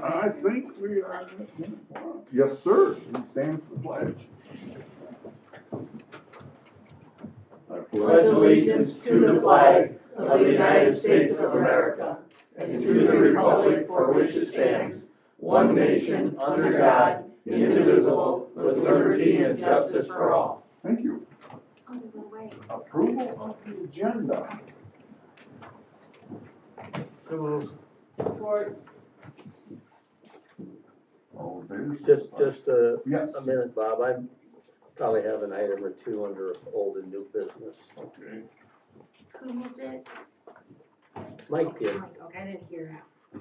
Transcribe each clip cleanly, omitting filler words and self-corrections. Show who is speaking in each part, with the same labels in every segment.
Speaker 1: I think we are. Yes, sir. We stand for the pledge. I
Speaker 2: Pledge allegiance to the flag of the United States of America and to the republic for which it stands, one nation, under God, indivisible, with liberty and justice for all.
Speaker 1: Thank you. Approval of the agenda.
Speaker 2: Support.
Speaker 1: All in favor?
Speaker 3: Just a
Speaker 1: Yes.
Speaker 3: minute, Bob. I probably have an item or two under old and new business.
Speaker 1: Okay.
Speaker 4: Who moved it?
Speaker 3: Mike did.
Speaker 4: Okay, I didn't hear it.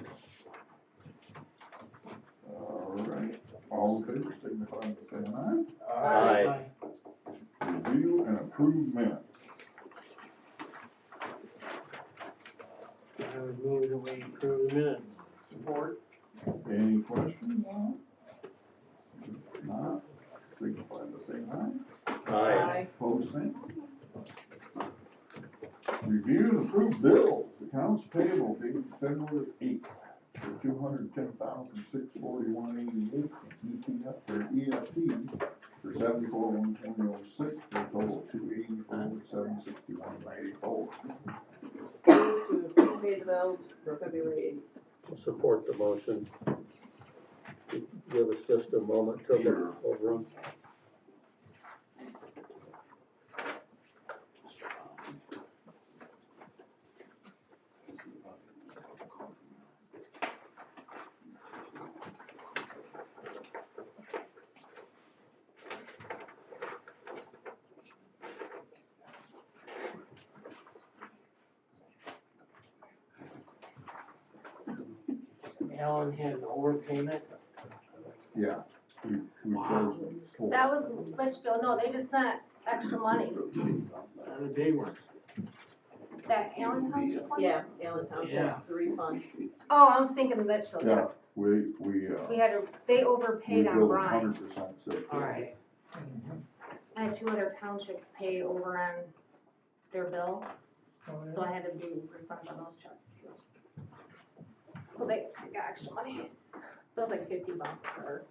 Speaker 1: All right. All in favor, signify by saying aye.
Speaker 3: Aye.
Speaker 1: Review and approve minutes.
Speaker 2: I would move that we approve the minutes. Support.
Speaker 1: Any questions on it? If not, signify by saying aye.
Speaker 3: Aye.
Speaker 1: Opposed, same. Review and approve bills. Accounts payable dated February 8th for $210,641.88. EFT for $74,120.06 for a total of $284,761.94.
Speaker 5: To pay the bills for February 8th.
Speaker 3: Support the motion. Give us just a moment till they're over.
Speaker 2: Alan had an overpayment.
Speaker 1: Yeah. We chose four.
Speaker 4: That was Litchfield, no, they just sent extra money.
Speaker 2: The big one.
Speaker 4: That Allen Township one?
Speaker 5: Yeah, Allen Township,
Speaker 2: Yeah.
Speaker 5: the refund.
Speaker 4: Oh, I was thinking Litchfield,
Speaker 1: Yeah,
Speaker 4: yes.
Speaker 1: we
Speaker 4: They they overpaid on
Speaker 1: billed
Speaker 4: Brine.
Speaker 1: 100% sick.
Speaker 2: Alright.
Speaker 4: I had two other townships pay over on their bill, so I had to do refunds on those checks. So they got extra money. It was like $50 or.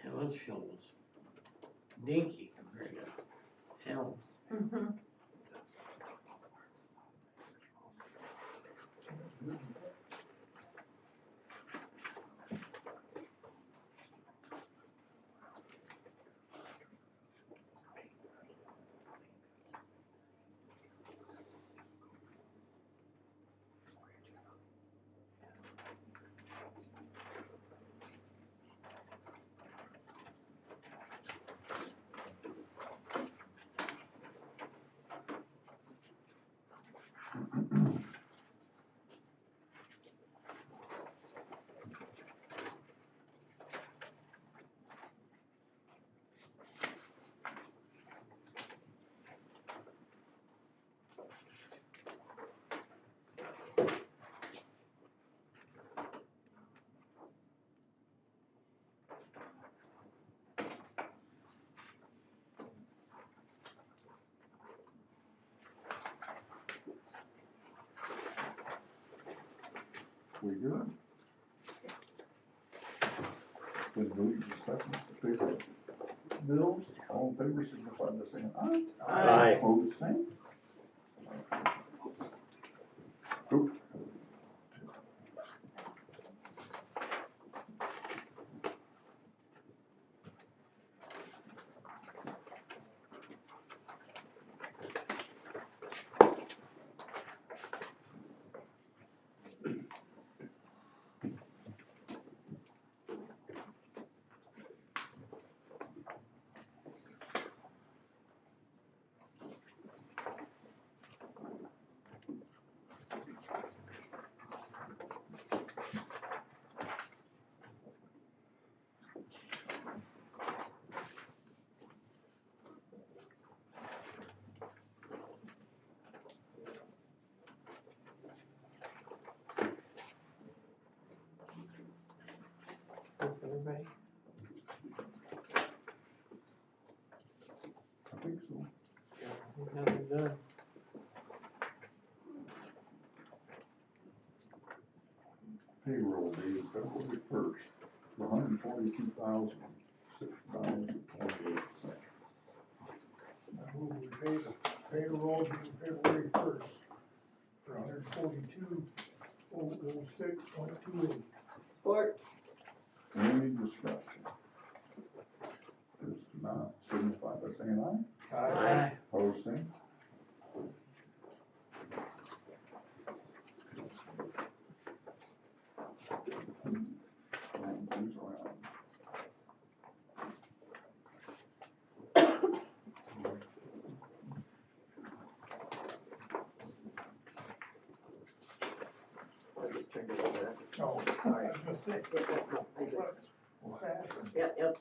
Speaker 2: Hillsdale was dinky compared to Alan.
Speaker 4: Mm-hmm.
Speaker 1: We good? Then move the second to pay the bills. All in favor, signify by saying aye.
Speaker 3: Aye.
Speaker 1: Opposed, same. Oop.
Speaker 3: Nothing done.
Speaker 1: Payroll date February 1st, $142,006.28.
Speaker 6: I move we pay the payroll due February 1st for $142,006.28.
Speaker 5: Support.
Speaker 1: Any discussion? If not, signify by saying aye.
Speaker 3: Aye.
Speaker 1: Opposed, same. These around.
Speaker 5: I just turned it over.
Speaker 6: No, I was gonna say,
Speaker 5: Yeah, no, I just,
Speaker 6: what happened?
Speaker 5: yep.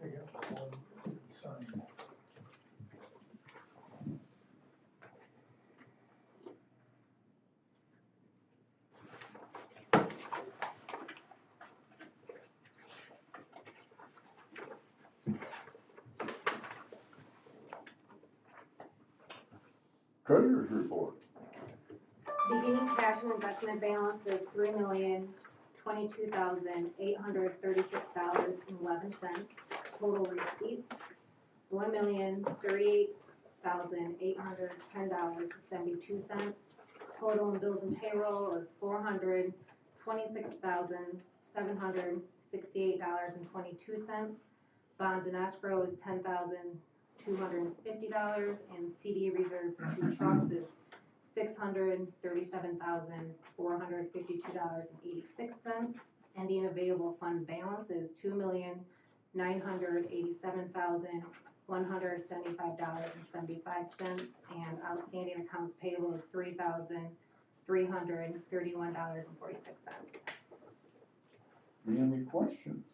Speaker 6: I got one signed.
Speaker 1: Treasurer's report.
Speaker 4: Beginning cash and investment balance is $3,022,836.11. Total receipts, $1,038,810.72. Total in bills and payroll is $426,768.22. Bonds and escrow is $10,250, and CD reserve for 2 trucks is $637,452.86. Ending available fund balance is $2,987,175.75, and outstanding accounts payable is $3,331.46.
Speaker 1: Any questions?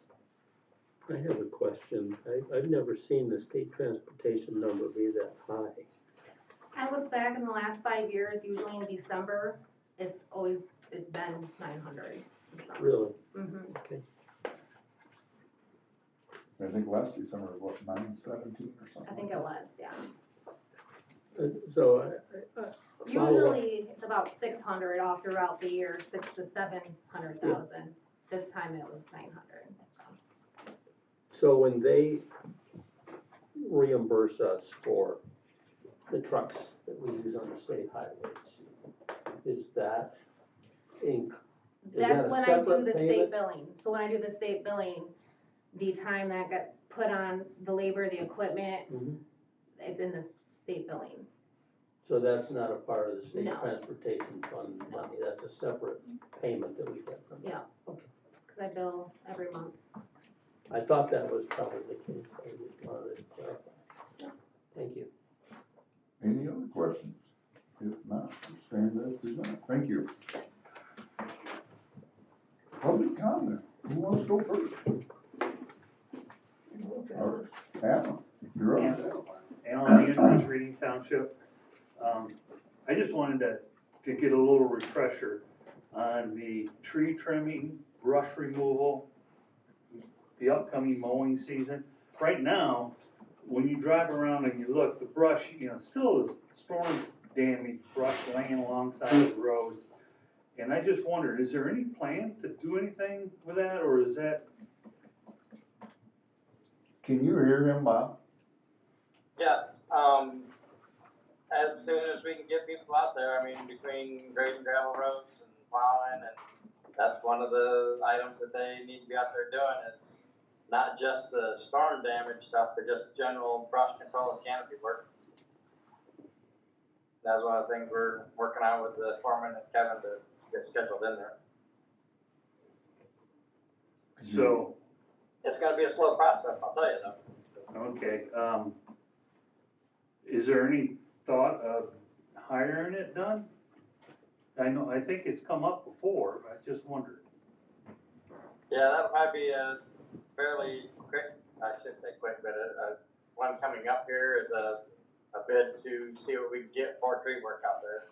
Speaker 3: I have a question. I've never seen the state transportation number be that high.
Speaker 4: I look back in the last 5 years, usually in December, it's been 900.
Speaker 3: Really?
Speaker 4: Mm-hmm.
Speaker 3: Okay.
Speaker 1: I think last December was what, 917 or something?
Speaker 4: I think it was, yeah.
Speaker 3: So
Speaker 4: Usually it's about 600 all throughout the year, 600 to 700,000. This time it was 900.
Speaker 3: So when they reimburse us for the trucks that we use on the state highways, is that
Speaker 4: That's
Speaker 3: a
Speaker 4: when I do
Speaker 3: separate
Speaker 4: the
Speaker 3: payment?
Speaker 4: state billing. So when I do the state billing, the time that got put on the labor, the equipment,
Speaker 3: Mhm.
Speaker 4: it's in the state billing.
Speaker 3: So that's not a part of the state
Speaker 4: No.
Speaker 3: transportation fund money, that's a separate payment that we get from them?
Speaker 4: Yeah.
Speaker 3: Okay.
Speaker 4: Because I bill every month.
Speaker 3: I thought that was probably the case, I just wanted to clarify. Thank you.
Speaker 1: Any other questions? If not, stand as presented. Thank you. Public comment. Who wants to go first? All right. Adam, you're up.
Speaker 7: Alan Andrews, Reading Township. I just wanted to get a little refresher on the tree trimming, brush removal, the upcoming mowing season. Right now, when you drive around and you look, the brush, still is storm damaged brush laying alongside the road. And I just wondered, is there any plan to do anything with that, or is that?
Speaker 1: Can you hear him, Bob?
Speaker 8: Yes, as soon as we can get people out there, I mean, between grading gravel roads and plowing, and that's one of the items that they need to be out there doing is not just the storm damage stuff, but just general brush control and canopy work. That's one of the things we're working on with the foreman and Kevin to get scheduled in there.
Speaker 7: So,
Speaker 8: It's gonna be a slow process, I'll tell you though.
Speaker 7: okay, is there any thought of hiring it done? I think it's come up before, but I just wondered.
Speaker 8: Yeah, that'll probably be a fairly quick, I shouldn't say quick, but one coming up here is a bid to see what we can get for tree work out there.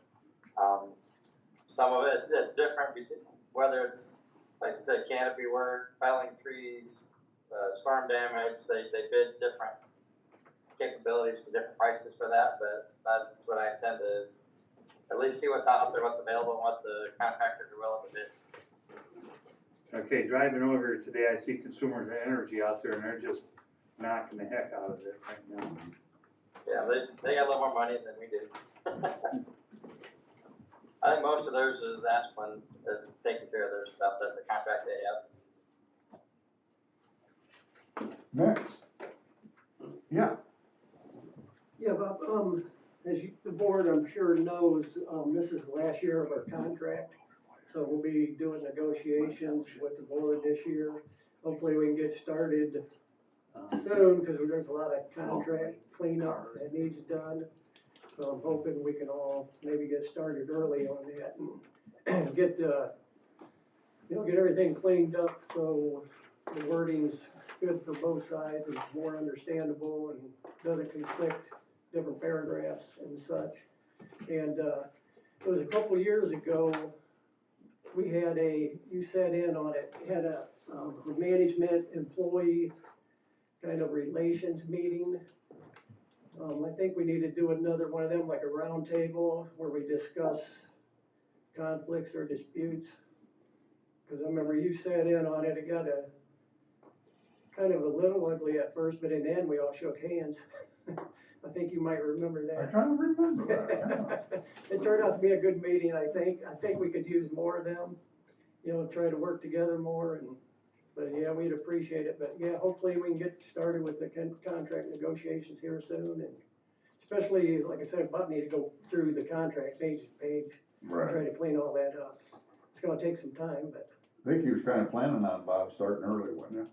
Speaker 8: Some of it's different, whether it's like I said, canopy work, felling trees, storm damage, they bid different capabilities to different prices for that, but that's what I intend to, at least see what's out there, what's available, and what the contractors are willing to bid.
Speaker 7: Okay, driving over here today, I see Consumers Energy out there, and they're just knocking the heck out of it right now.
Speaker 8: Yeah, they got a little more money than we do. I think most of theirs is Asplin is taking care of their stuff, that's the contract they have.
Speaker 1: Next. Yeah,
Speaker 9: Yeah, but, as you, the board, I'm sure knows, this is the last year of our contract. So we'll be doing negotiations with the board this year. Hopefully we can get started soon, because there's a lot of contract cleanup that needs done. So I'm hoping we can all maybe get started early on that and get, get everything cleaned up so the wording's good for both sides and more understandable and doesn't conflict different paragraphs and such. And it was a couple years ago, we had you sat in on it, had a management employee kind of relations meeting. I think we need to do another one of them, like a round table where we discuss conflicts or disputes. Cause I remember you sat in on it, it got kind of a little ugly at first, but in the end, we all shook hands. I think you might remember
Speaker 1: I
Speaker 9: that.
Speaker 1: kind of remember that.
Speaker 9: It turned out to be a good meeting, I think. I think we could use more of them, try to work together more but yeah, we'd appreciate it. But yeah, hopefully we can get started with the contract negotiations here soon, and especially, like I said, Bob need to go through the contract page to page,
Speaker 1: Right.
Speaker 9: try to clean all that up. It's gonna take some time, but.
Speaker 1: I think he was kind of planning on Bob starting early, wasn't you?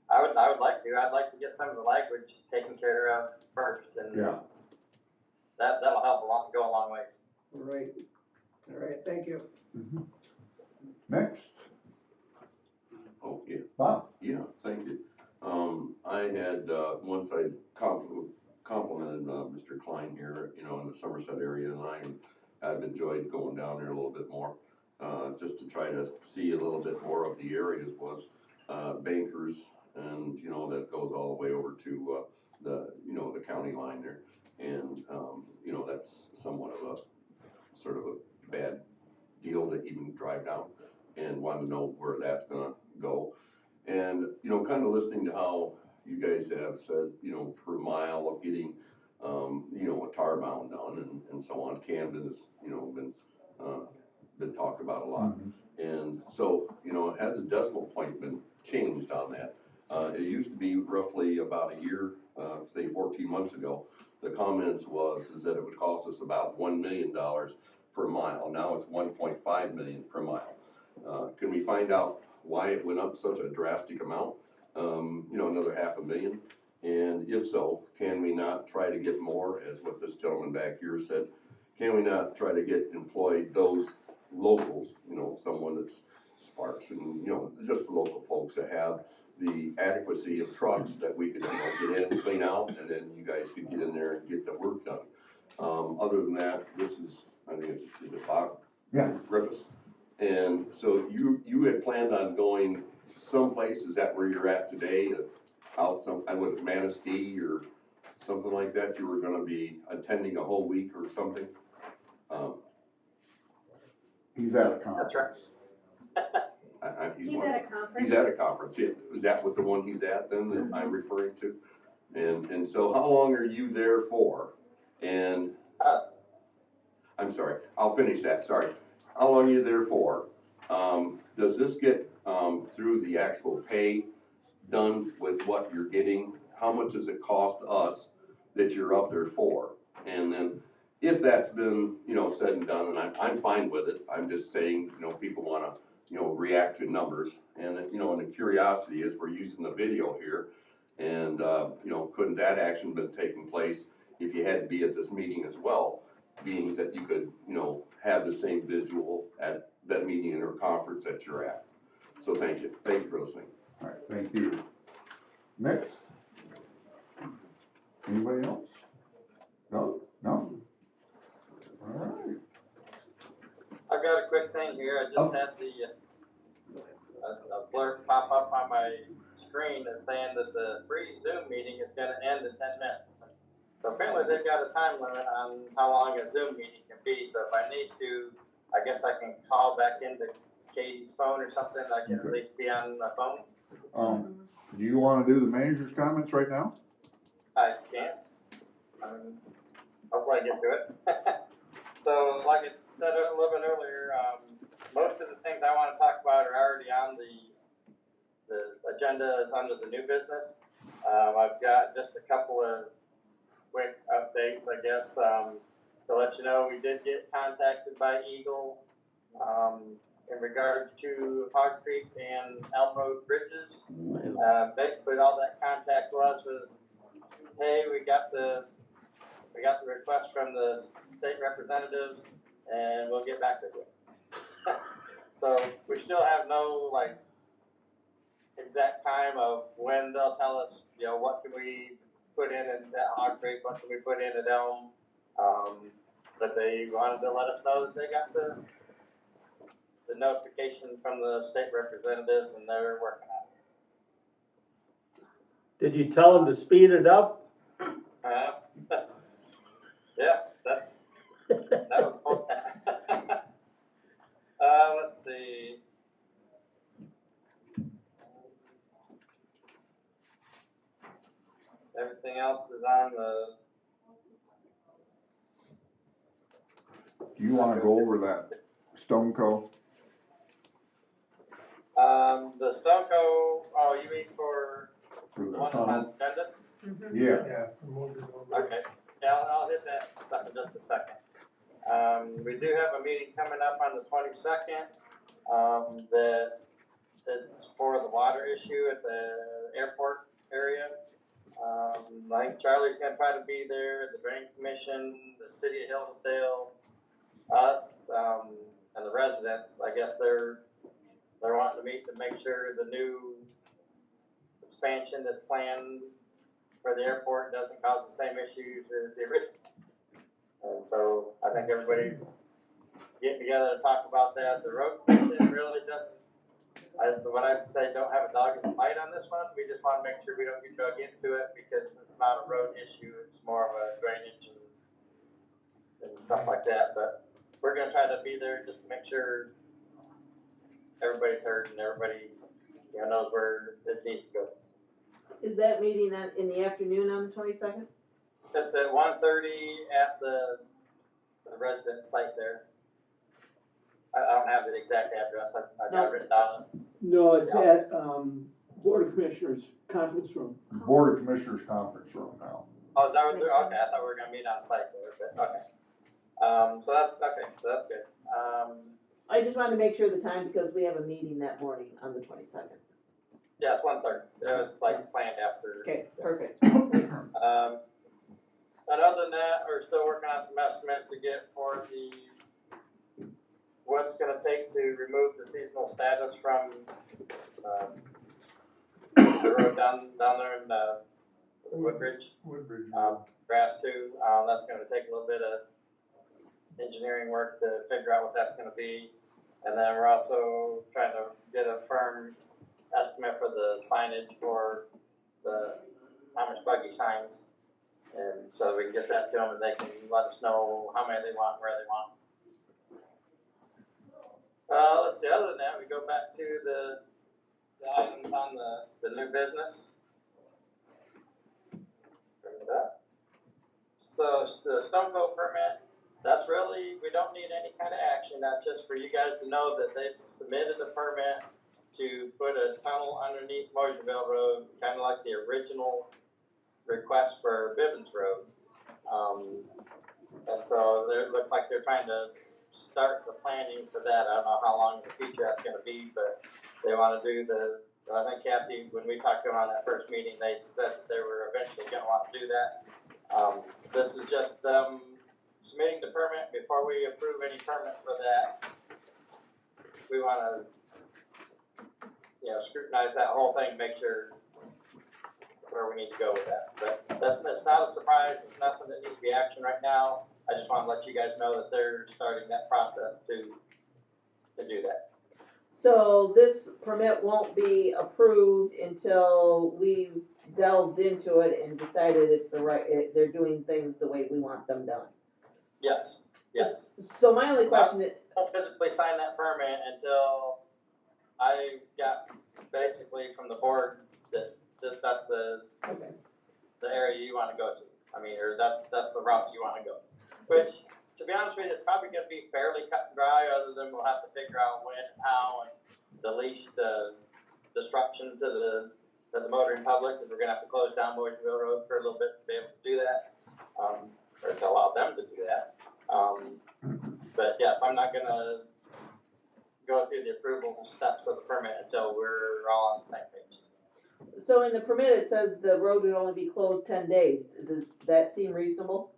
Speaker 8: I would like to, I'd like to get some of the language taken care of first, and
Speaker 1: Yeah.
Speaker 8: that'll help go a long way.
Speaker 9: Right. All right, thank you.
Speaker 1: Mhm. Next,
Speaker 10: Oh, yeah,
Speaker 1: Bob.
Speaker 10: yeah, thank you. I had, once I complimented, Mr. Klein here, in the Somerset area, and I've enjoyed going down there a little bit more, just to try to see a little bit more of the areas was, Bankers, and, that goes all the way over to, the county line there. And, that's somewhat of a, sort of a bad deal to even drive down, and wanted to know where that's gonna go. And, kind of listening to how you guys have said, per mile of getting, a tar mound done and so on. Camden has, been talked about a lot. And so, has the decimal point been changed on that? It used to be roughly about a year, say 14 months ago, the comments is that it would cost us about $1 million per mile. Now it's 1.5 million per mile. Can we find out why it went up such a drastic amount? Another $500,000. And if so, can we not try to get more, as what this gentleman back here said? Can we not try to get employed those locals, someone that's Sparks and, just the local folks that have the adequacy of trucks that we could, get in, clean out, and then you guys could get in there and get the work done. Other than that, I think is it Bob?
Speaker 1: Yeah.
Speaker 10: Griffiths. And so you had planned on going someplace, is that where you're at today? Was it Manistee or something like that? You were gonna be attending a whole week or something?
Speaker 1: He's at a conference.
Speaker 8: That's right.
Speaker 4: He's at a conference.
Speaker 10: He's at a conference, yeah. Is that what the one he's at then that I'm referring to? And so how long are you there for? And, I'm sorry, I'll finish that, sorry. How long are you there for? Does this get, through the actual pay done with what you're getting? How much does it cost us that you're up there for? And then if that's been, said and done, and I'm fine with it, I'm just saying, people wanna, react to numbers. And, and the curiosity is we're using the video here. And, couldn't that action been taking place if you had to be at this meeting as well? Being that you could, have the same visual at that meeting or conference that you're at. So thank you for listening.
Speaker 1: All right, thank you. Next. Anybody else? No? No? All right.
Speaker 8: I've got a quick thing here, I just had the up on my screen that's saying that the free Zoom meeting is gonna end in 10 minutes. So apparently they've got a time limit on how long a Zoom meeting can be, so if I need to, I guess I can call back into Katie's phone or something, I can at least be on the phone.
Speaker 1: Do you wanna do the manager's comments right now?
Speaker 8: I can't. Hopefully I get to it. So like I said a little bit earlier, most of the things I wanna talk about are already on the agenda is under the new business. I've got just a couple of quick updates, I guess, to let you know, we did get contacted by Eagle, in regards to Hog Creek and Elm Road bridges. Basically all that contact was, hey, we got the request from the state representatives and we'll get back to you. So we still have no like exact time of when they'll tell us, you know, what can we put in at Hog Creek, what can we put in at Elm. But they wanted to let us know that they got the notification from the state representatives and they're working on it.
Speaker 3: Did you tell them to speed it up?
Speaker 8: Yeah, that was let's see. Everything else is on the.
Speaker 1: Do you wanna go over that Stoneco?
Speaker 8: The Stoneco, oh, you mean for
Speaker 1: For the
Speaker 8: one that's on
Speaker 1: tunnel?
Speaker 8: the agenda?
Speaker 1: Yeah.
Speaker 6: Yeah.
Speaker 8: Okay, yeah, I'll hit that stuff in just a second. We do have a meeting coming up on the 22nd, that is for the water issue at the airport area. I think Charlie's gonna try to be there, the Drain Commission, the city of Hillsdale, us, and the residents. I guess they're wanting to meet to make sure the new expansion that's planned for the airport doesn't cause the same issues as the original. And so I think everybody's getting together to talk about that. The road commission really doesn't, what I'd say, don't have a dog in the fight on this one. We just want to make sure we don't get drug into it because it's not a road issue. It's more of a drainage and stuff like that. But we're going to try to be there just to make sure everybody's heard and everybody, you know, knows where it needs to go.
Speaker 5: Is that meeting in the afternoon on the 22nd?
Speaker 8: It's at 1:30 at the resident site there. I don't have the exact address. I got it written down.
Speaker 2: No, it's at, Board of Commissioners Conference Room.
Speaker 1: Board of Commissioners Conference Room now.
Speaker 8: Oh, is that what they're, okay, I thought we were gonna meet on site there, but, okay. So that's good.
Speaker 5: I just wanted to make sure the time because we have a meeting that morning on the 22nd.
Speaker 8: Yeah, it's 1:30. It was like planned after.
Speaker 5: Okay, perfect.
Speaker 8: And other than that, we're still working on some estimates to get for what it's gonna take to remove the seasonal status from, the road down there in, Woodbridge. Grass too. That's gonna take a little bit of engineering work to figure out what that's gonna be. And then we're also trying to get a firm estimate for the signage for how much buggy signs. And so we can get that to them and they can let us know how many they want, where they want. Let's see, other than that, we go back to the items on the new business. Bring it up. So the Stoneco permit, that's really, we don't need any kind of action. That's just for you guys to know that they've submitted a permit to put a tunnel underneath Mosierville Road, kind of like the original request for Bivens Road. And so it looks like they're trying to start the planning for that. I don't know how long in the future that's gonna be, but they wanna do I think Kathy, when we talked to them on that first meeting, they said that they were eventually gonna wanna do that. This is just them submitting the permit. Before we approve any permit for that, we wanna, scrutinize that whole thing, make sure where we need to go with that. But it's not a surprise. It's nothing that needs to be action right now. I just want to let you guys know that they're starting that process to do that.
Speaker 5: So this permit won't be approved until we've delved into it and decided it's the right, they're doing things the way we want them done.
Speaker 8: Yes, yes.
Speaker 5: So my only question is,
Speaker 8: I won't physically sign that permit until I got basically from the board that that's the
Speaker 5: okay,
Speaker 8: area you wanna go to. I mean, or that's the route you wanna go. Which, to be honest with you, it's probably gonna be fairly cut and dry, other than we'll have to figure out when and how and the least, disruption to the motoring public, because we're gonna have to close down Boydenville Road for a little bit to be able to do that. Or to allow them to do that. But yes, I'm not gonna go through the approval steps of the permit until we're all on the same page.
Speaker 5: so in the permit, it says the road would only be closed 10 days. Does that seem reasonable?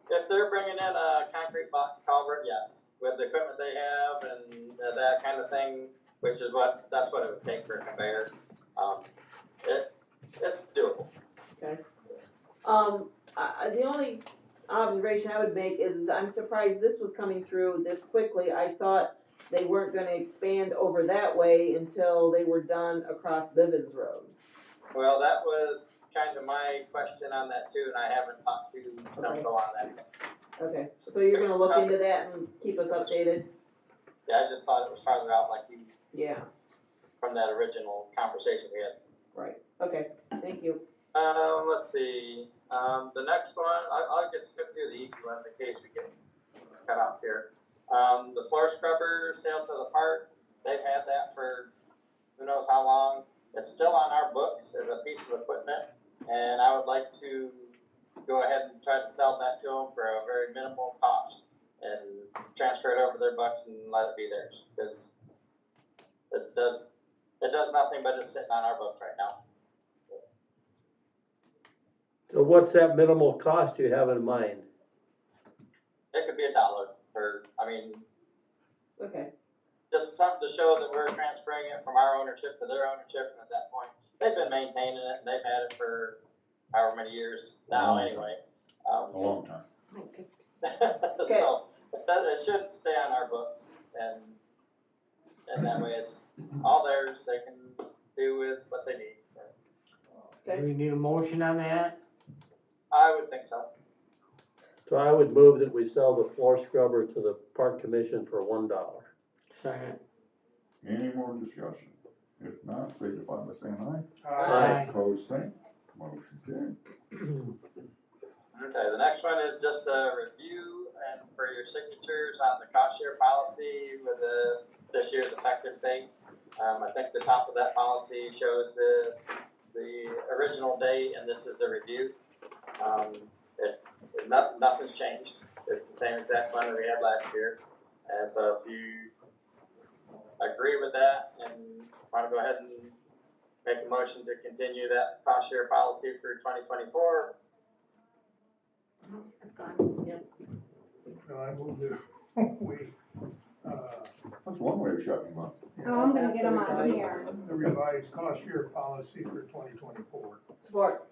Speaker 8: If they're bringing in a concrete box culvert, yes, with the equipment they have and that kind of thing, which is that's what it would take for a conveyor. It's doable.
Speaker 5: Okay. The only observation I would make is I'm surprised this was coming through this quickly. I thought they weren't gonna expand over that way until they were done across Bivens Road.
Speaker 8: Well, that was kind of my question on that too, and I haven't talked to Stumpo on that yet.
Speaker 5: Okay, so you're gonna look into that and keep us updated?
Speaker 8: Yeah, I just thought it was farther out like you,
Speaker 5: Yeah,
Speaker 8: from that original conversation we had.
Speaker 5: right, okay, thank you.
Speaker 8: Let's see, the next one, I'll just skip through the easy ones in case we get cut off here. The floor scrubber sale to the park, they've had that for who knows how long. It's still on our books as a piece of equipment, and I would like to go ahead and try to sell that to them for a very minimal cost and transfer it over their bucks and let it be theirs, because it does nothing but it's sitting on our books right now.
Speaker 3: So what's that minimal cost you have in mind?
Speaker 8: It could be $1 for, I mean,
Speaker 5: Okay,
Speaker 8: just something to show that we're transferring it from our ownership to their ownership, and at that point, they've been maintaining it, and they've had it for however many years now anyway.
Speaker 1: A long time.
Speaker 8: So, it should stay on our books, and that way it's all theirs, they can do with what they need.
Speaker 5: okay.
Speaker 2: Do we need a motion on that?
Speaker 8: I would think so.
Speaker 3: So I would move that we sell the floor scrubber to the park commission for $1.
Speaker 2: Second.
Speaker 1: Any more discussion? If not, signify by saying aye.
Speaker 2: Aye.
Speaker 1: Opposed, same. Motion carried.
Speaker 8: Okay, the next one is just a review and for your signatures on the cost share policy with this year's effective date. I think the top of that policy shows the original date, and this is the review. Nothing's changed. It's the same exact one that we had last year. And so if you agree with that and want to go ahead and make a motion to continue that cost share policy for 2024.
Speaker 4: It's gone.
Speaker 5: Yep.
Speaker 6: So I move that we,
Speaker 1: That's one way of shutting them up.
Speaker 4: Oh, I'm gonna get them out of here.
Speaker 6: the revised cost share policy for 2024.
Speaker 5: Support.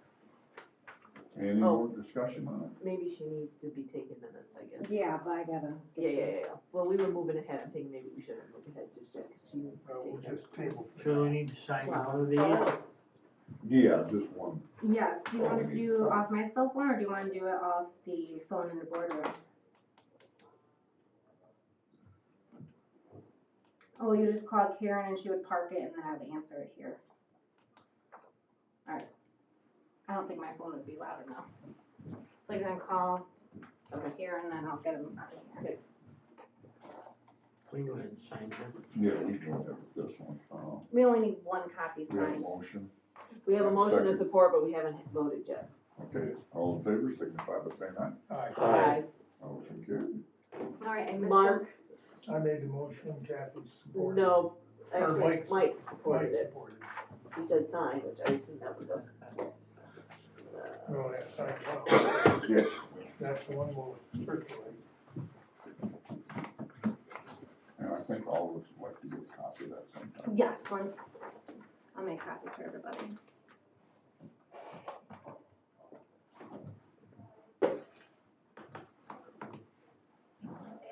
Speaker 1: Any more discussion on it?
Speaker 5: Maybe she needs to be taking minutes, I guess.
Speaker 4: Yeah, but I gotta.
Speaker 5: Yeah. Well, we were moving ahead, I'm thinking maybe we shouldn't move ahead just yet, 'cause she needs
Speaker 6: We'll
Speaker 5: to take
Speaker 6: just table. for
Speaker 2: So we
Speaker 6: now.
Speaker 2: need to sign
Speaker 5: Wow.
Speaker 2: one of these?
Speaker 1: Yeah, just one.
Speaker 4: Yes, do you wanna do off my cell phone, or do you wanna do it off the phone in the boardroom? Oh, you just call Karen and she would park it and then I would answer it here. Alright. I don't think my phone would be loud enough. So you can call Karen and then I'll get them out of here.
Speaker 2: We can go ahead and sign them.
Speaker 1: Yeah, we can have this one.
Speaker 4: We only need one copy
Speaker 1: We have a
Speaker 4: signed.
Speaker 1: motion.
Speaker 5: We have a motion to
Speaker 1: Second.
Speaker 5: support, but we haven't voted yet.
Speaker 1: Okay, all in favor, signify by saying aye.
Speaker 6: Aye.
Speaker 3: Aye.
Speaker 1: Motion carried.
Speaker 4: Alright, I missed
Speaker 5: Mark,
Speaker 6: I made the motion, Kathy supported.
Speaker 5: no,
Speaker 6: Or
Speaker 5: actually, Mike supported
Speaker 6: Mike
Speaker 5: it.
Speaker 6: supported.
Speaker 5: He said sign, which I assume that was us.
Speaker 6: No, that's not one.
Speaker 1: Yes.
Speaker 6: That's the one we'll circulate.
Speaker 1: And I think all of us would like to get a copy of that sometime.
Speaker 4: Yes, once, I'll make copies for everybody.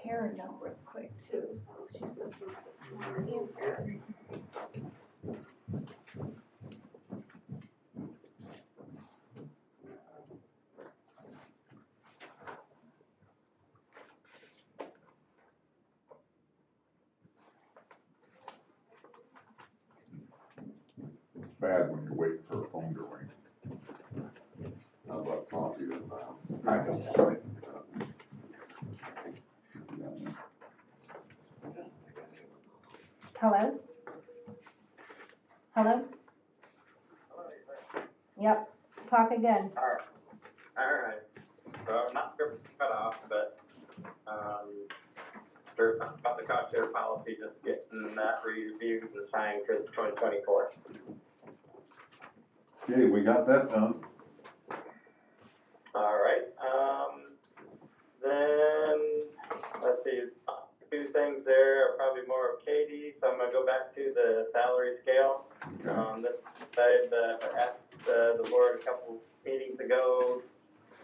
Speaker 4: Karen down real quick too, so she says. answer.
Speaker 1: It's bad when you're waiting for a phone to ring.
Speaker 10: How about coffee then, Bob?
Speaker 1: I know.
Speaker 4: Hello? Hello? Yep, talk again.
Speaker 8: Alright, so I'm not sure if it's cut off, but, we're talking about the cost share policy, just getting that reviewed and signed for 2024.
Speaker 1: Okay, we got that done.
Speaker 8: Alright, then, let's see, two things there are probably more of Katie, so I'm gonna go back to the salary scale.
Speaker 1: Okay.
Speaker 8: This, I asked the board a couple meetings ago,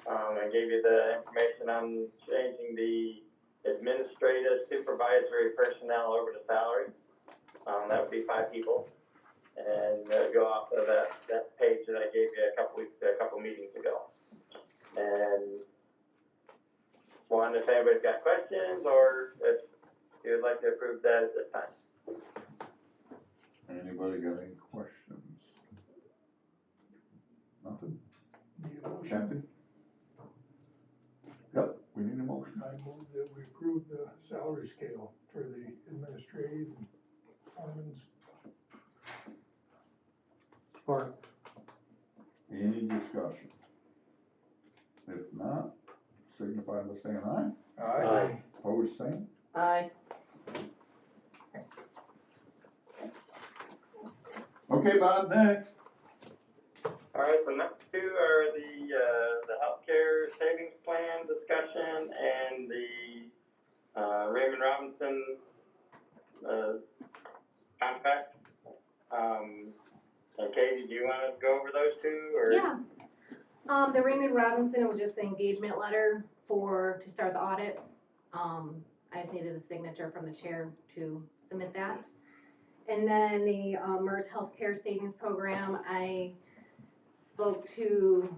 Speaker 8: I gave you the information on changing the administrative supervisory personnel over to salary. That would be 5 people. And go off of that page that I gave you a couple meetings ago. And one, if anybody's got questions, or if you would like to approve that at this time.
Speaker 1: Anybody got any questions? Nothing?
Speaker 6: Need a motion?
Speaker 1: Kathy? Yep, we need a motion.
Speaker 6: I move that we approve the salary scale for the administrative and firemen's.
Speaker 3: Support.
Speaker 1: Any discussion? If not, signify by saying aye.
Speaker 3: Aye.
Speaker 1: Opposed, same.
Speaker 5: Aye.
Speaker 1: Okay, Bob, next.
Speaker 8: Alright, so next two are the healthcare savings plan discussion and the Raymond Robinson contract. And Katie, do you wanna go over those two, or?
Speaker 4: Yeah. The Raymond Robinson was just the engagement letter to start the audit. I just needed a signature from the chair to submit that. And then the MERS Healthcare Savings Program, I spoke to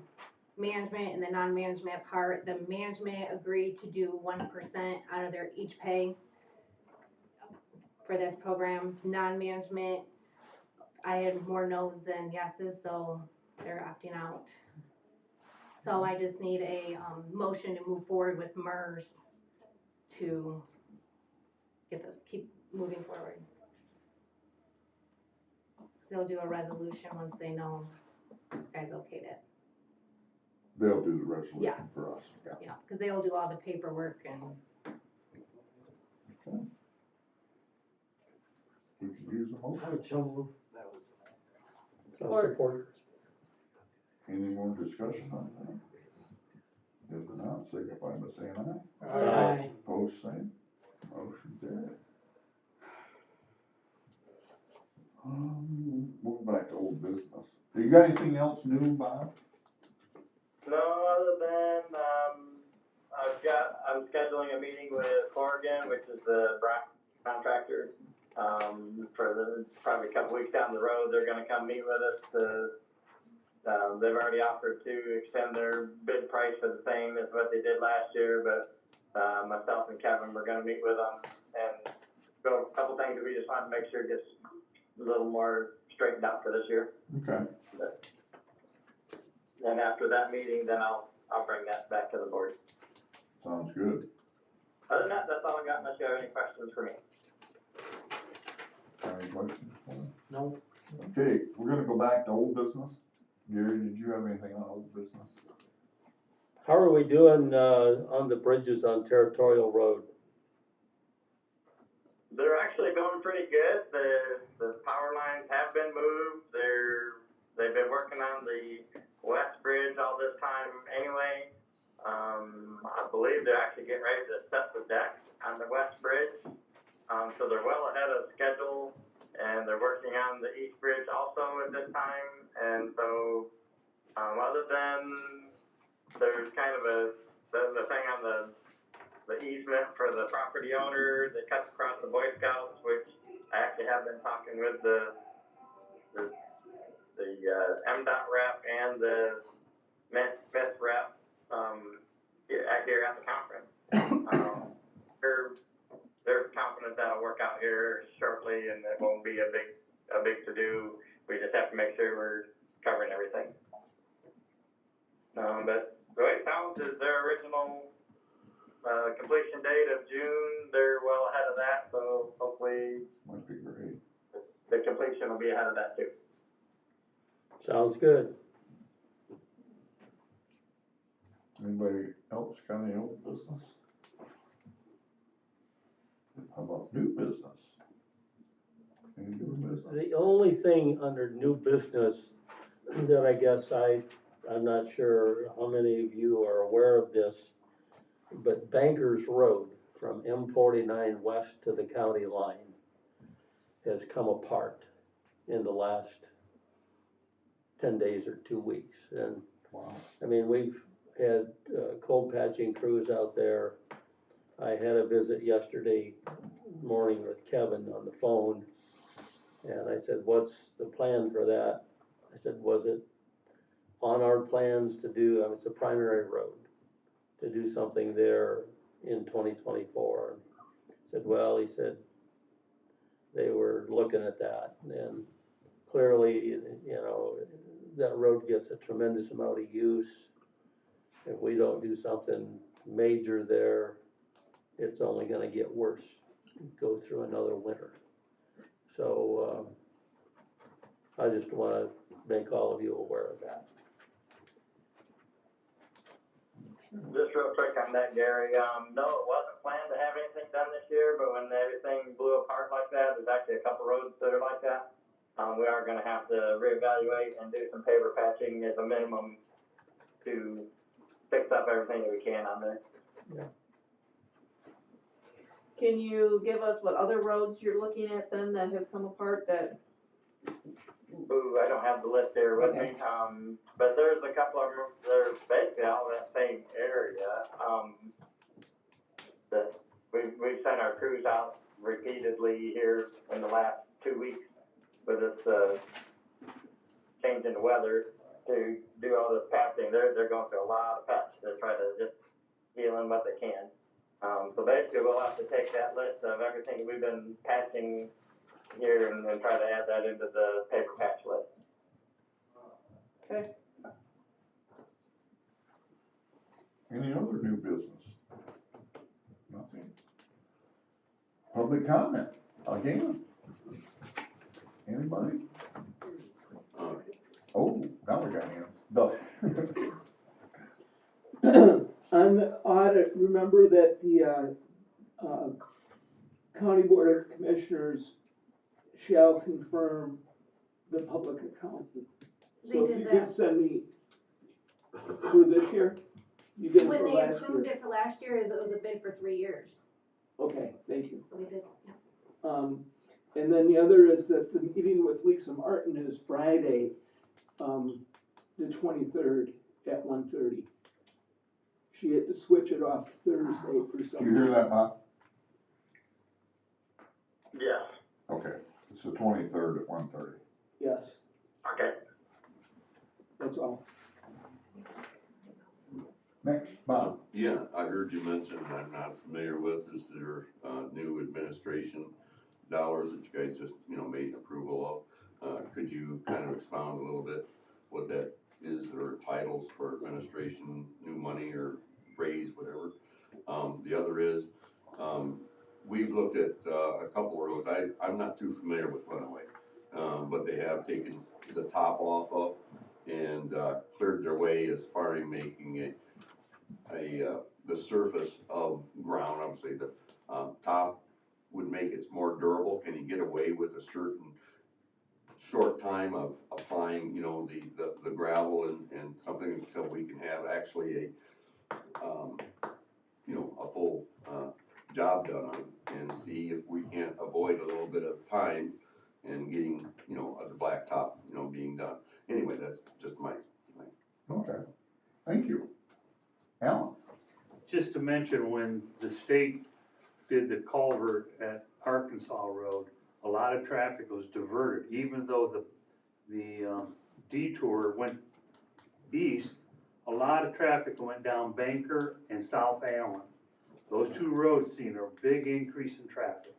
Speaker 4: management and the non-management part. The management agreed to do 1% out of their each pay for this program. Non-management, I had more no's than yeses, so they're opting out. So I just need a motion to move forward with MERS to keep moving forward. They'll do a resolution once they know you guys okayed it.
Speaker 1: They'll do the resolution
Speaker 4: Yes.
Speaker 1: for us. Yeah.
Speaker 4: Yeah, because they'll do all the paperwork and.
Speaker 1: Okay. We can use the motion.
Speaker 3: I would so move.
Speaker 5: Support.
Speaker 3: Support.
Speaker 1: Any more discussion on that? If not, signify by saying aye.
Speaker 3: Aye.
Speaker 1: Opposed, same. Motion carried. Moving back to old business. You got anything else new, Bob?
Speaker 8: No, other than, I'm scheduling a meeting with Corrigan, which is the contractor, for probably a couple weeks down the road. They're gonna come meet with us they've already offered to extend their bid price for the same as what they did last year, but, myself and Kevin, we're gonna meet with them and go over a couple things that we just want to make sure it gets a little more straightened out for this year.
Speaker 1: Okay.
Speaker 8: And after that meeting, then I'll bring that back to the board.
Speaker 1: Sounds good.
Speaker 8: Other than that, that's all I got, unless you have any questions for me.
Speaker 1: Any questions for me?
Speaker 3: No.
Speaker 1: Okay, we're gonna go back to old business. Gary, did you have anything on old business?
Speaker 3: How are we doing, on the bridges on Territorial Road?
Speaker 8: They're actually going pretty good. The power lines have been moved. They've been working on the west bridge all this time anyway. I believe they're actually getting ready to set the deck on the west bridge. So they're well ahead of schedule, and they're working on the east bridge also at this time. And so, other than there's kind of the thing on the easement for the property owner that cuts across the Boy Scouts, which I actually have been talking with the MDOT rep and the Smith rep, here at the conference. They're confident that'll work out here shortly and it won't be a big to-do. We just have to make sure we're covering everything. But the way it sounds is their original completion date of June, they're well ahead of that, so hopefully
Speaker 1: Might be great.
Speaker 8: the completion will be ahead of that too.
Speaker 3: Sounds good.
Speaker 1: Anybody else got any old business? How about new business? Any new business?
Speaker 3: The only thing under new business that I guess I'm not sure how many of you are aware of this, but Bankers Road from M49 west to the county line has come apart in the last 10 days or 2 weeks. And
Speaker 1: Wow.
Speaker 3: I mean, we've had cold patching crews out there. I had a visit yesterday morning with Kevin on the phone, and I said, what's the plan for that? I said, was it on our plans to do, it's a primary road, to do something there in 2024? And he said, well, he said, they were looking at that, and clearly, that road gets a tremendous amount of use. If we don't do something major there, it's only gonna get worse, go through another winter. So, I just wanna make all of you aware of that.
Speaker 8: Just real quick on that, Gary, no, it wasn't planned to have anything done this year, but when everything blew apart like that, there's actually a couple roads that are like that. We are gonna have to reevaluate and do some paver patching as a minimum to fix up everything that we can on there.
Speaker 3: Yeah.
Speaker 5: Can you give us what other roads you're looking at then that has come apart that?
Speaker 8: Ooh, I don't have the list here with me, but there's a couple of them, they're basically all that same area. That we've sent our crews out repeatedly here in the last 2 weeks with this, change in the weather to do all this patching. They're going through a lot of patch to try to just heal in what they can. So basically we'll have to take that list of everything we've been patching here and try to add that into the paper patch list.
Speaker 5: Okay.
Speaker 1: Any other new business? Nothing. Public comment, again? Anybody? Oh, now we got hands. Doug.
Speaker 11: On the audit, remember that the County Board of Commissioners shall confirm the public accountant. So if you could send me for this year, you did it
Speaker 4: When
Speaker 11: for
Speaker 4: they
Speaker 11: last
Speaker 4: approved
Speaker 11: year.
Speaker 4: it for last year, it was a bid for 3 years,
Speaker 11: Okay, thank you.
Speaker 4: so we did, yeah.
Speaker 11: And then the other is that the meeting with Lisa Martin is Friday, the 23rd at 1:30. She had to switch it off Thursday for some.
Speaker 1: Did you hear that, Bob?
Speaker 8: Yes.
Speaker 1: Okay, it's the 23rd at 1:30.
Speaker 11: Yes,
Speaker 8: Okay.
Speaker 11: that's all.
Speaker 1: Next, Bob.
Speaker 10: Yeah, I heard you mention, and I'm not familiar with, is there, new administration dollars that you guys just, made approval of? Could you kind of expound a little bit what that is, or titles for administration, new money or raise, whatever? The other is, we've looked at, a couple of roads. I'm not too familiar with Runaway, but they have taken the top off of and, cleared their way as far as making the surface of ground, obviously the, top would make it more durable. Can you get away with a certain short time of applying, the gravel and something until we can have actually a full, job done on, and see if we can't avoid a little bit of time and getting, the blacktop, being done. Anyway, that's just my.
Speaker 1: Okay, thank you. Alan?
Speaker 7: Just to mention, when the state did the culvert at Arkansas Road, a lot lot of traffic was diverted, even though the detour went east, a lot of traffic went down Banker and South Allen. Those two roads seen a big increase in traffic.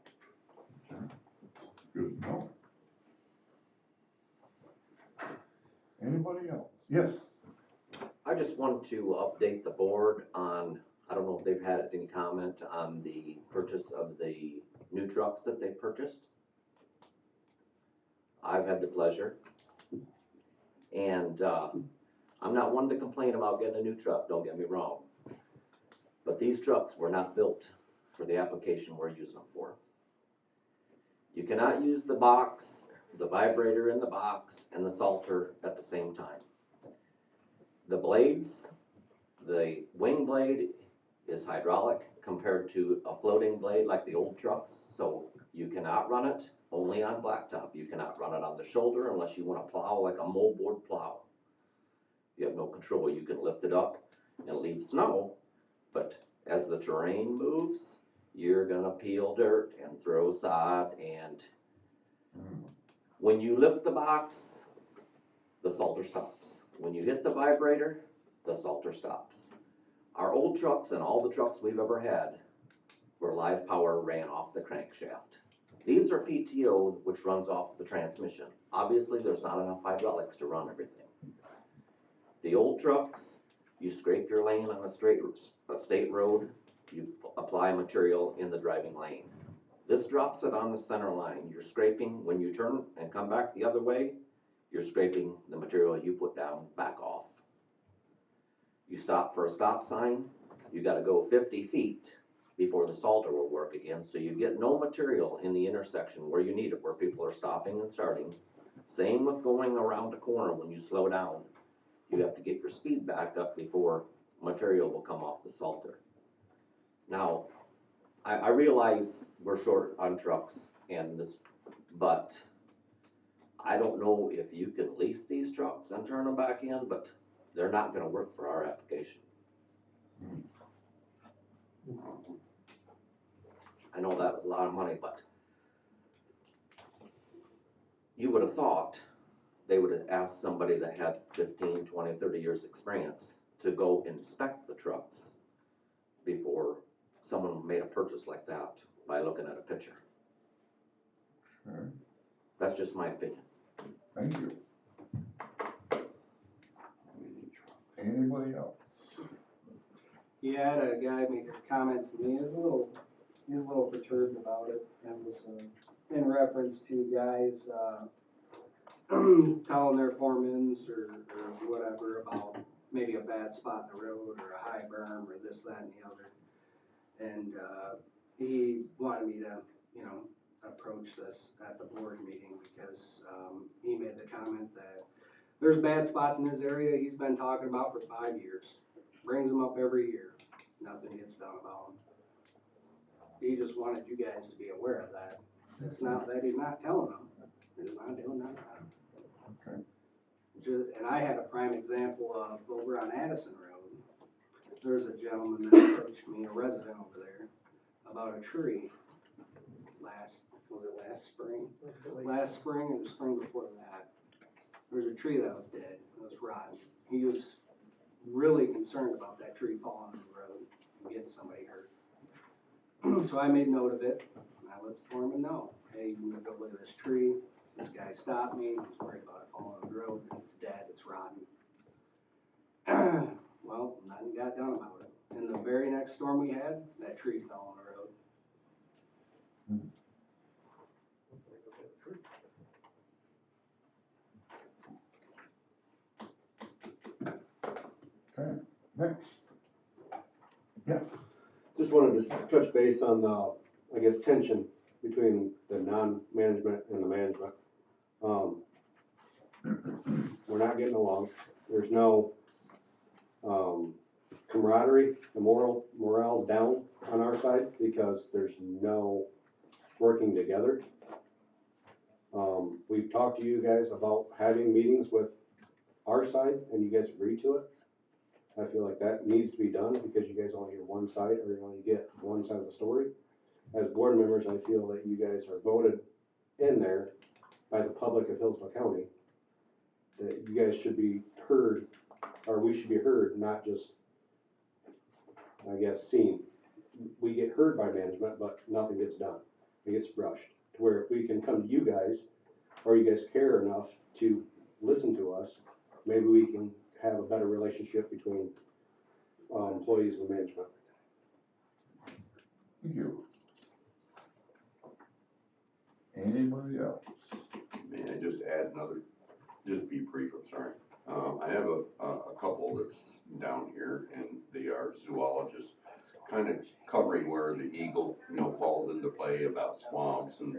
Speaker 1: Good to know. Anybody else? Yes.
Speaker 12: I just want to update the board on, I don't know if they've had any comment on the purchase of the new trucks that they purchased. I've had the pleasure. And I'm not one to complain about getting a new truck, don't get me wrong. But these trucks were not built for the application we're using them for. You cannot use the box, the vibrator in the box, and the salter at the same time. The blades, the wing blade is hydraulic compared to a floating blade like the old trucks, so you cannot run it only on blacktop. You cannot run it on the shoulder unless you want to plow like a moldboard plow. You have no control. You can lift it up and leave snow, but as the terrain moves, you're gonna peel dirt and throw sod, and when you lift the box, the salter stops. When you hit the vibrator, the salter stops. Our old trucks and all the trucks we've ever had where live power ran off the crankshaft. These are PTO, which runs off the transmission. Obviously, there's not enough hydraulics to run everything. The old trucks, you scrape your lane on a state road, you apply material in the driving lane. This drops it on the center line. You're scraping, when you turn and come back the other way, you're scraping the material you put down back off. You stop for a stop sign, you gotta go 50 feet before the salter will work again, so you get no material in the intersection where you need it, where people are stopping and starting. Same with going around a corner when you slow down. You have to get your speed back up before material will come off the salter. Now, I realize we're short on trucks and this, but I don't know if you can lease these trucks and turn them back in, but they're not gonna work for our application. I know that was a lot of money, but you would have thought they would have asked somebody that had 15, 20, 30 years experience to go inspect the trucks before someone made a purchase like that by looking at a picture.
Speaker 1: Okay.
Speaker 12: That's just my opinion.
Speaker 1: Thank you. Anybody else?
Speaker 13: Yeah, I had a guy make a comment to me. He was a little perturbed about it. It was in reference to guys telling their foremans or whatever about maybe a bad spot in the road or a high berm or this, that, and the other. And he wanted me to, approach this at the board meeting because he made the comment that there's bad spots in his area he's been talking about for 5 years. Brings them up every year. Nothing gets done about them. He just wanted you guys to be aware of that. It's not that he's not telling them. He's not doing that.
Speaker 1: Okay.
Speaker 13: And I had a prime example of over on Addison Road. There's a gentleman that approached me, a resident over there, about a tree last spring? Last spring and the spring before that. There was a tree that was dead. It was rotten. He was really concerned about that tree falling on the road and getting somebody hurt. So I made note of it, and I let the foreman know, hey, you need to go look at this tree. This guy stopped me. He's worried about it falling on the road. It's dead. It's rotten. Well, nothing got done about it. And the very next storm we had, that tree fell on the road.
Speaker 1: Okay, next. Yes.
Speaker 14: Just wanted to touch base on the, I guess, tension between the non-management and the management. We're not getting along. There's no camaraderie. The morale's down on our side because there's no working together. We've talked to you guys about having meetings with our side, and you guys agreed to it. I feel like that needs to be done because you guys only hear one side, or you only get one side of the story. As board members, I feel that you guys are voted in there by the public of Hillsdale County, that you guys should be heard, or we should be heard, not just, I guess, seen. We get heard by management, but nothing gets done. It gets brushed. To where if we can come to you guys, or you guys care enough to listen to us, maybe we can have a better relationship between employees and management.
Speaker 1: Thank you. Anybody else?
Speaker 10: May I just add another, just be brief, I'm sorry. I have a couple that's down here, and they are zoologists, kind of covering where the eagle, falls into play about swamps and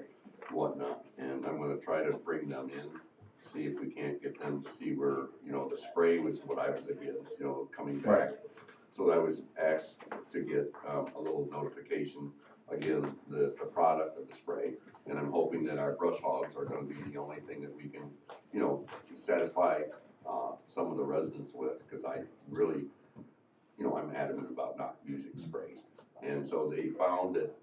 Speaker 10: whatnot. And I'm gonna try to bring them in, see if we can't get them to see where, the spray was what I was against, coming back. So I was asked to get a little notification, again, the product of the spray. And I'm hoping that our brush hogs are gonna be the only thing that we can, satisfy some of the residents with, because I really, I'm adamant about not using spray. And so they found that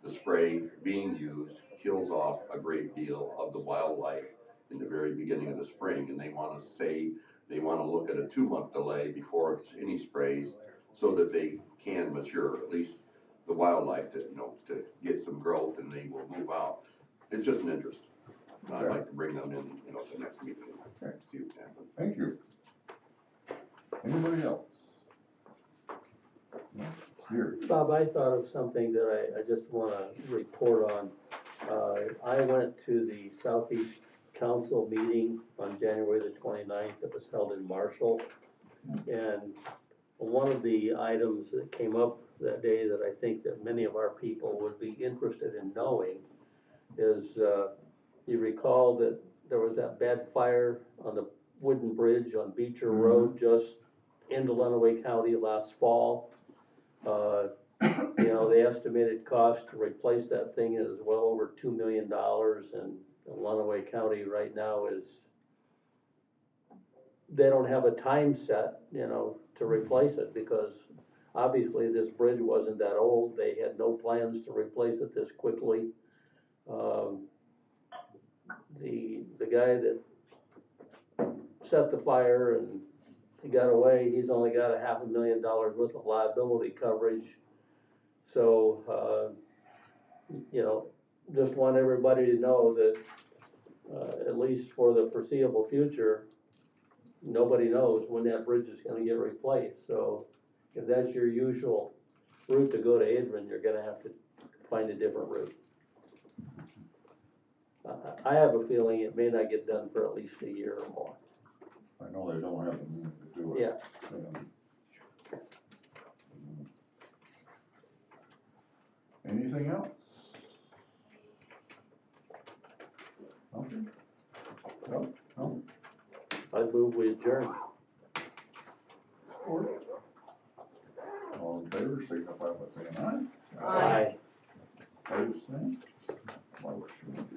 Speaker 10: the spray being used kills off a great deal of the wildlife in the very beginning of the spring, and they wanna look at a 2-month delay before any sprays, so that they can mature, at least the wildlife to get some growth, and they will move out. It's just an interest. I'd like to bring them in, the next meeting, and see what happens.
Speaker 1: Thank you. Anybody else? No? Here.
Speaker 3: Bob, I thought of something that I just wanna report on. I went to the Southeast Council meeting on January the 29th that was held in Marshall. And one of the items that came up that day that I think that many of our people would be interested in knowing is, you recall that there was that bad fire on the wooden bridge on Beecher Road just into Lenawee County last fall. The estimated cost to replace that thing is well over $2 million, and Lenawee County right now they don't have a time set, to replace it, because obviously this bridge wasn't that old. They had no plans to replace it this quickly. The guy that set the fire and he got away, he's only got $500,000 worth of liability coverage. So, just want everybody to know that, at least for the foreseeable future, nobody knows when that bridge is gonna get replaced. So if that's your usual route to go to Adrian, you're gonna have to find a different route. I have a feeling it may not get done for at least a year or more.
Speaker 1: I know they don't have the means to do it.
Speaker 3: Yeah.
Speaker 1: Anything else? Okay. No.
Speaker 3: I move we adjourn.
Speaker 1: Support. All in favor, signify by saying aye.
Speaker 3: Aye.
Speaker 1: Opposed, same. Motion